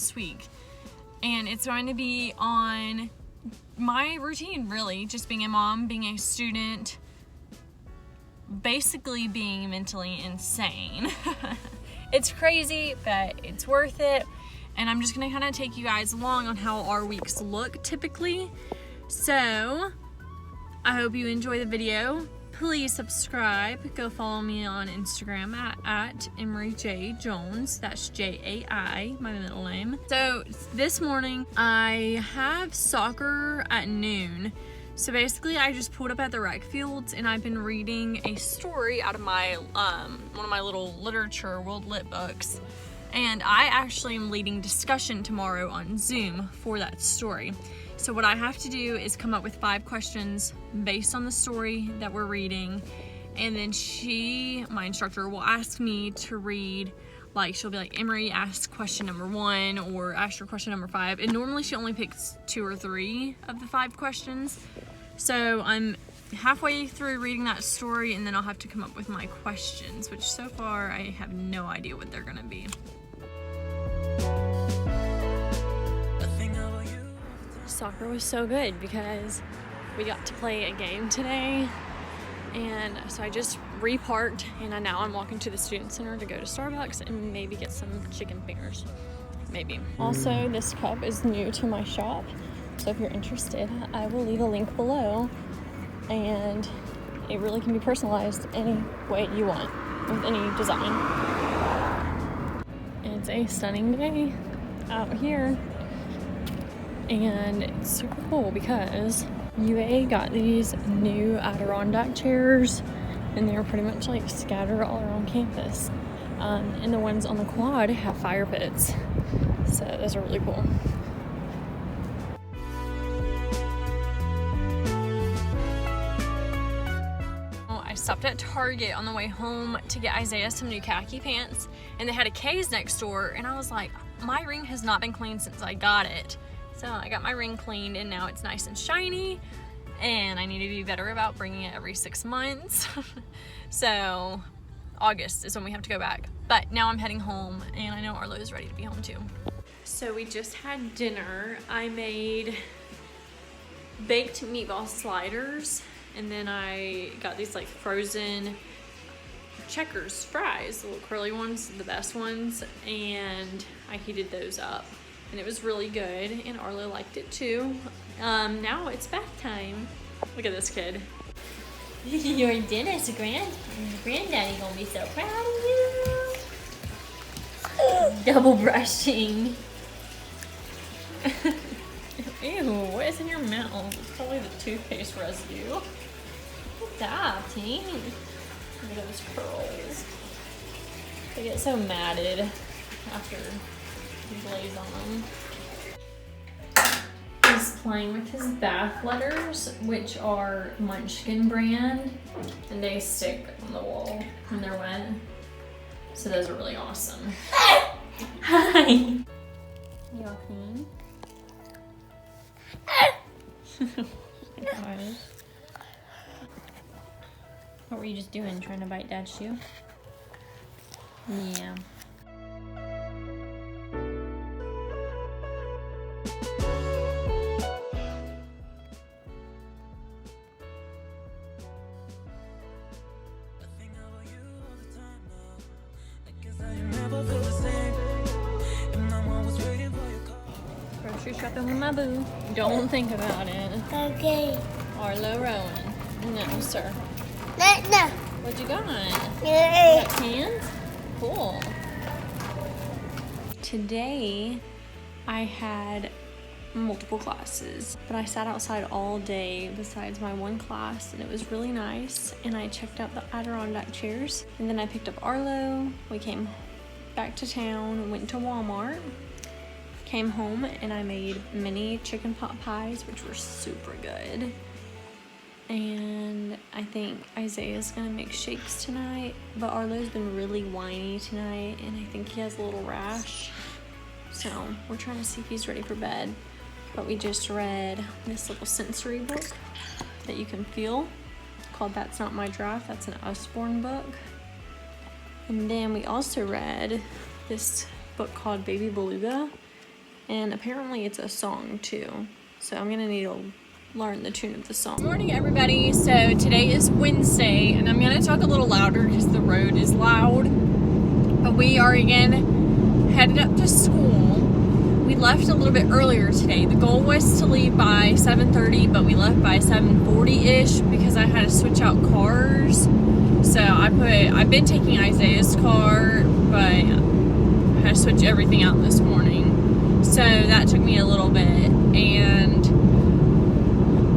this week. And it's going to be on my routine, really, just being a mom, being a student, basically being mentally insane. It's crazy, but it's worth it. And I'm just gonna kind of take you guys along on how our weeks look typically. So I hope you enjoy the video. Please subscribe. Go follow me on Instagram at Emery J Jones. That's J-A-I, my middle name. So this morning I have soccer at noon. So basically I just pulled up at the rec fields and I've been reading a story out of my one of my little literature World Lit books. And I actually am leading discussion tomorrow on Zoom for that story. So what I have to do is come up with 5 questions based on the story that we're reading. And then my instructor, will ask me to read, like she'll be like, Emery, ask question number 1 or ask your question number 5. And normally she only picks 2 or 3 of the 5 questions. So I'm halfway through reading that story and then I'll have to come up with my questions, which so far I have no idea what they're gonna be. Soccer was so good because we got to play a game today, and so I just reparked and now I'm walking to the student center to go to Starbucks and maybe get some chicken fingers, maybe. Also, this cup is new to my shop, so if you're interested, I will leave a link below, and it really can be personalized any way you want with any design. It's a stunning day out here. And it's super cool because UA got these new Adirondack chairs and they're pretty much like scattered all around campus. And the ones on the quad have fire pits. So those are really cool. I stopped at Target on the way home to get Isaiah some new khaki pants, and they had a K's next door, and I was like, my ring has not been cleaned since I got it. So I got my ring cleaned and now it's nice and shiny, and I need to be better about bringing it every 6 months. So August is when we have to go back. But now I'm heading home and I know Arlo's ready to be home too. So we just had dinner. I made baked meatball sliders, and then I got these like frozen Checkers fries, the little curly ones, the best ones, and I heated those up. And it was really good, and Arlo liked it too. Now it's bath time. Look at this kid. Your dinner's granddaddy gonna be so proud of you. Double brushing. Ew, what is in your mouth? It's probably the toothpaste residue. Stop, team. Look at those curls. They get so matted after glaze on them. He's playing with his bath letters, which are Munchkin brand, and they stick on the wall when they're wet. So those are really awesome. Hi! You all clean? Oh my gosh. What were you just doing? Trying to bite Dad's shoe? Yeah. Grocery shopping with my boo. Don't think about it. Okay. Arlo Rowan. No, sir. No. What you got? Yeah. You got cans? Cool. Today, I had multiple classes, but I sat outside all day besides my one class, and it was really nice. And I checked out the Adirondack chairs, and then I picked up Arlo. We came back to town, went to Walmart, came home, and I made mini chicken pot pies, which were super good. And I think Isaiah's gonna make shakes tonight, but Arlo's been really whiny tonight, and I think he has a little rash. So we're trying to see if he's ready for bed. But we just read this little sensory book that you can feel called That's Not My Draft. That's an Usborne book. And then we also read this book called Baby Beluga. And apparently it's a song too. So I'm gonna need to learn the tune of the song. Good morning, everybody. So today is Wednesday, and I'm gonna talk a little louder because the road is loud. But we are again headed up to school. We left a little bit earlier today. The goal was to leave by 7:30, but we left by 7:40-ish because I had to switch out cars. So I've been taking Isaiah's car, but I had to switch everything out this morning. So that took me a little bit. And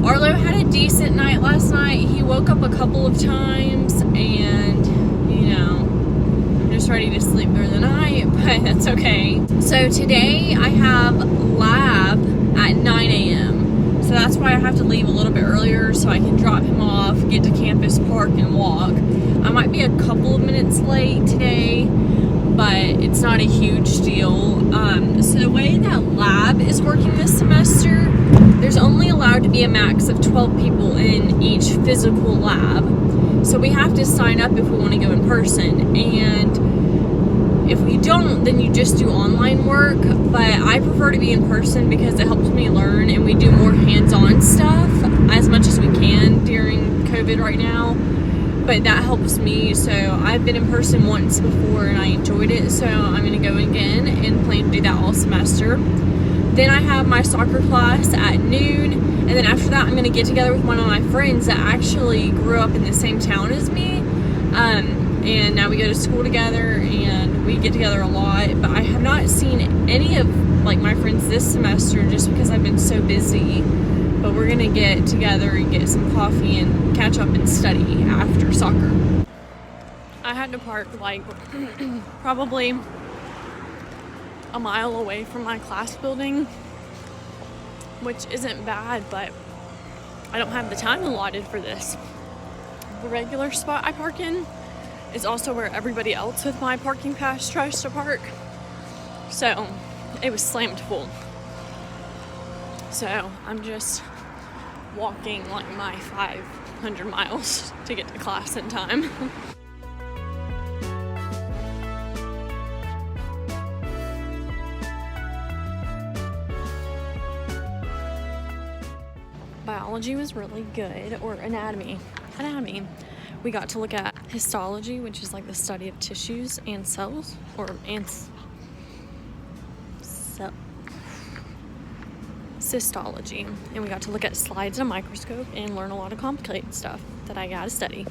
Arlo had a decent night last night. He woke up a couple of times and, I'm just ready to sleep through the night, but that's okay. So today I have lab at 9 a.m. So that's why I have to leave a little bit earlier so I can drop him off, get to Campus Park, and walk. I might be a couple of minutes late today, but it's not a huge deal. So the way that lab is working this semester, there's only allowed to be a max of 12 people in each physical lab. So we have to sign up if we want to go in person. And if we don't, then you just do online work. But I prefer to be in person because it helps me learn, and we do more hands-on stuff as much as we can during COVID right now. But that helps me. So I've been in person once before and I enjoyed it. So I'm going to go again and plan to do that all semester. Then I have my soccer class at noon. And then after that, I'm going to get together with one of my friends that actually grew up in the same town as me. And now we go to school together and we get together a lot. But I have not seen any of my friends this semester just because I've been so busy. But we're gonna get together and get some coffee and catch up and study after soccer. I had to park probably a mile away from my class building, which isn't bad, but I don't have the time allotted for this. The regular spot I park in is also where everybody else with my parking pass tries to park. So it was slammed full. So I'm just walking my 500 miles to get to class in time. Biology was really good, or anatomy. We got to look at histology, which is the study of tissues and cells, Cystology, and we got to look at slides in a microscope and learn a lot of complicated stuff that I gotta study.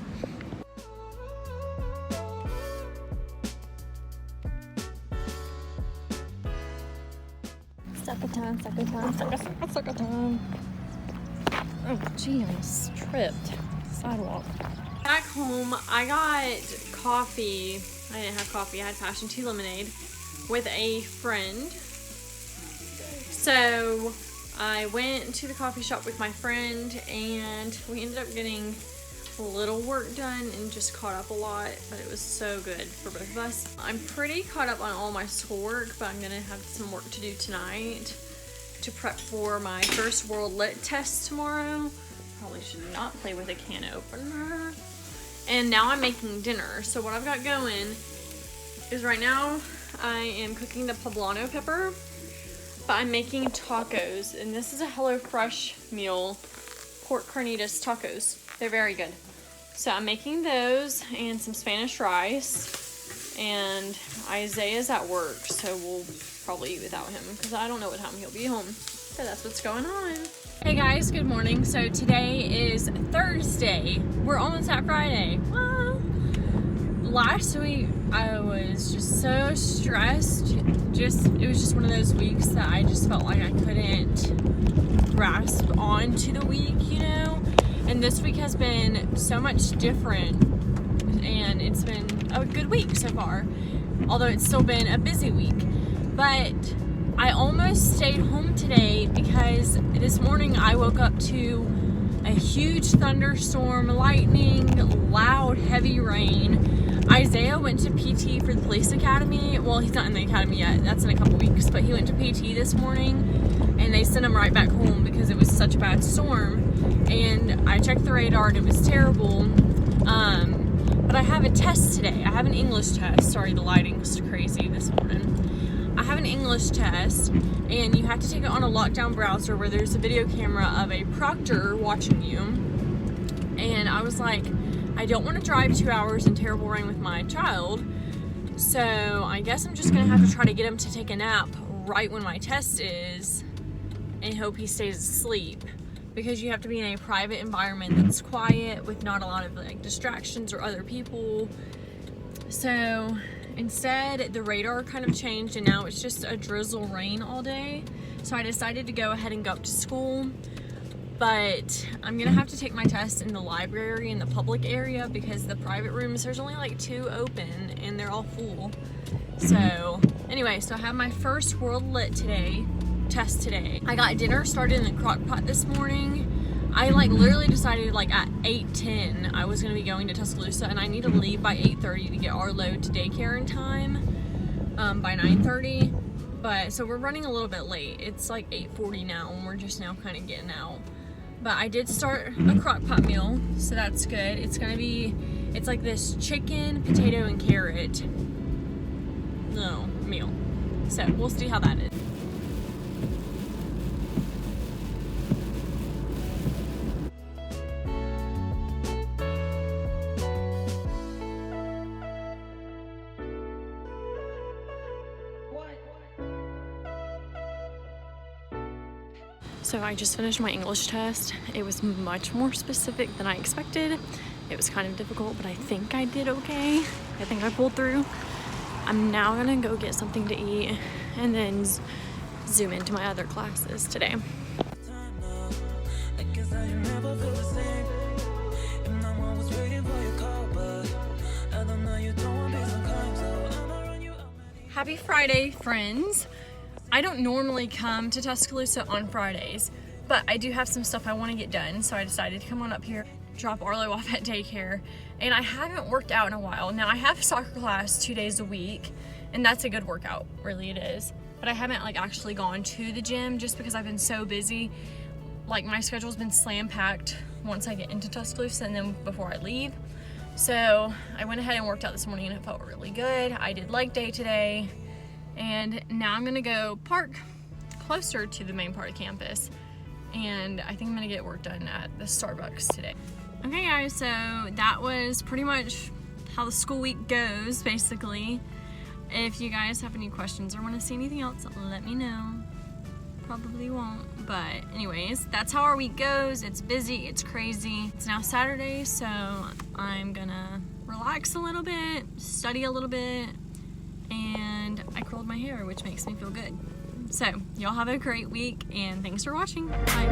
Sucker time. Oh gee, I almost tripped. Sidewalk. Back home, I got coffee. I didn't have coffee, I had passion tea lemonade with a friend. So I went to the coffee shop with my friend and we ended up getting a little work done and just caught up a lot, but it was so good for both of us. I'm pretty caught up on all my schoolwork, but I'm gonna have some work to do tonight to prep for my first World Lit test tomorrow. Probably should not play with a can opener. And now I'm making dinner. So what I've got going is right now I am cooking the poblano pepper, but I'm making tacos, and this is a HelloFresh meal, pork carnitas tacos. They're very good. So I'm making those and some Spanish rice, and Isaiah's at work, so we'll probably eat without him because I don't know what time he'll be home. So that's what's going on. Hey guys, good morning. So today is Thursday. We're almost at Friday. Well, last week I was just so stressed. It was just one of those weeks that I just felt like I couldn't grasp onto the week, And this week has been so much different, and it's been a good week so far, although it's still been a busy week. But I almost stayed home today because this morning I woke up to a huge thunderstorm, lightning, loud, heavy rain. Isaiah went to PT for the police academy. Well, he's not in the academy yet. That's in a couple weeks. But he went to PT this morning, and they sent him right back home because it was such a bad storm. And I checked the radar, and it was terrible. But I have a test today. I have an English test. Sorry, the lighting's crazy this morning. I have an English test, and you have to take it on a lockdown browser where there's a video camera of a proctor watching you. And I was like, I don't want to drive 2 hours in terrible rain with my child, so I guess I'm just gonna have to try to get him to take a nap right when my test is and hope he stays asleep, because you have to be in a private environment that's quiet with not a lot of like distractions or other people. So instead, the radar kind of changed, and now it's just a drizzle rain all day. So I decided to go ahead and go up to school, but I'm gonna have to take my test in the library in the public area because the private rooms, there's only like 2 open and they're all full. So anyway, so I have my first World Lit test today. I got dinner started in the crock pot this morning. I like literally decided like at 8:10 I was gonna be going to Tuscaloosa, and I need to leave by 8:30 to get Arlo to daycare in time by 9:30. But so we're running a little bit late. It's like 8:40 now, and we're just now kind of getting out. But I did start a crock pot meal, so that's good. It's like this chicken, potato, and carrot meal. So we'll see how that is. So I just finished my English test. It was much more specific than I expected. It was kind of difficult, but I think I did okay. I think I pulled through. I'm now gonna go get something to eat and then zoom into my other classes today. Happy Friday, friends. I don't normally come to Tuscaloosa on Fridays, but I do have some stuff I want to get done, so I decided to come on up here, drop Arlo off at daycare. And I haven't worked out in a while. Now I have soccer class 2 days a week, and that's a good workout, really it is. But I haven't like actually gone to the gym just because I've been so busy. Like my schedule's been slam packed once I get into Tuscaloosa and then before I leave. So I went ahead and worked out this morning and it felt really good. I did leg day today. And now I'm gonna go park closer to the main part of campus, and I think I'm gonna get work done at the Starbucks today. Okay guys, so that was pretty much how the school week goes, basically. If you guys have any questions or want to see anything else, let me know. Probably won't, but anyways, that's how our week goes. It's busy, it's crazy. It's now Saturday, so I'm gonna relax a little bit, study a little bit, and I curled my hair, which makes me feel good. So y'all have a great week, and thanks for watching. Bye.